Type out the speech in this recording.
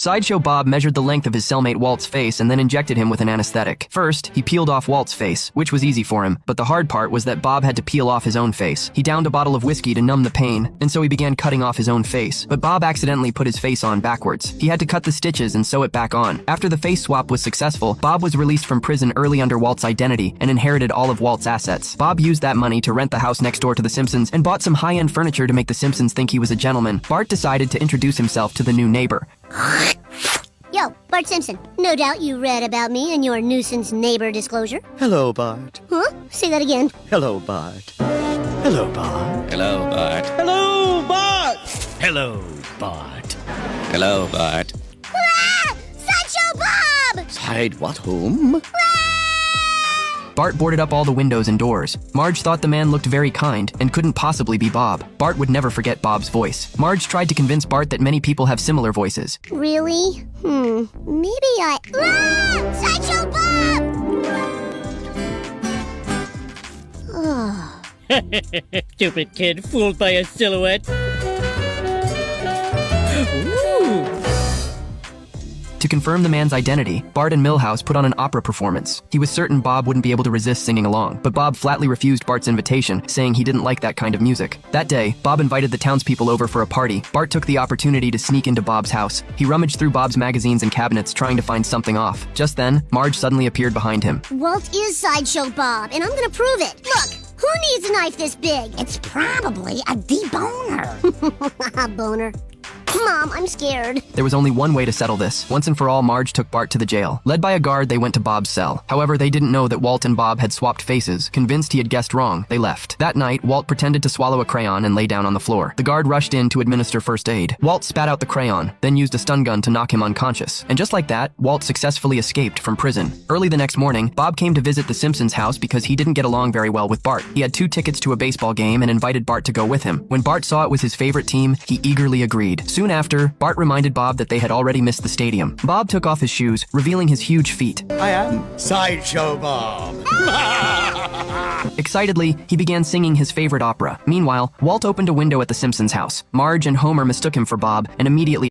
Sideshow Bob measured the length of his cellmate Walt's face and then injected him with an anesthetic. First, he peeled off Walt's face, which was easy for him, but the hard part was that Bob had to peel off his own face. He downed a bottle of whiskey to numb the pain, and so he began cutting off his own face. But Bob accidentally put his face on backwards. He had to cut the stitches and sew it back on. After the face swap was successful, Bob was released from prison early under Walt's identity and inherited all of Walt's assets. Bob used that money to rent the house next door to the Simpsons and bought some high-end furniture to make the Simpsons think he was a gentleman. Bart decided to introduce himself to the new neighbor. Yo, Bart Simpson. No doubt you read about me in your nuisance neighbor disclosure. Hello, Bart. Huh? Say that again. Hello, Bart. Hello, Bart. Hello, Bart. Hello, Bart. Hello, Bart. Hello, Bart. Ah! Sideshow Bob! Side what whom? Bart boarded up all the windows and doors. Marge thought the man looked very kind and couldn't possibly be Bob. Bart would never forget Bob's voice. Marge tried to convince Bart that many people have similar voices. Really? Maybe I... Ah! Sideshow Bob! Stupid kid, fooled by a silhouette. Ooh. To confirm the man's identity, Bart and Milhouse put on an opera performance. He was certain Bob wouldn't be able to resist singing along, but Bob flatly refused Bart's invitation, saying he didn't like that kind of music. That day, Bob invited the townspeople over for a party. Bart took the opportunity to sneak into Bob's house. He rummaged through Bob's magazines and cabinets, trying to find something off. Just then, Marge suddenly appeared behind him. Walt is Sideshow Bob, and I'm gonna prove it. Look, who needs a knife this big? It's probably a deboner. Boner. Mom, I'm scared. There was only one way to settle this. Once and for all, Marge took Bart to the jail. Led by a guard, they went to Bob's cell. However, they didn't know that Walt and Bob had swapped faces. Convinced he had guessed wrong, they left. That night, Walt pretended to swallow a crayon and lay down on the floor. The guard rushed in to administer first aid. Walt spat out the crayon, then used a stun gun to knock him unconscious. And just like that, Walt successfully escaped from prison. Early the next morning, Bob came to visit the Simpsons' house because he didn't get along very well with Bart. He had 2 tickets to a baseball game and invited Bart to go with him. When Bart saw it was his favorite team, he eagerly agreed. Soon after, Bart reminded Bob that they had already missed the stadium. Bob took off his shoes, revealing his huge feet. I am Sideshow Bob. Excitedly, he began singing his favorite opera. Meanwhile, Walt opened a window at the Simpsons' house. Marge and Homer mistook him for Bob and immediately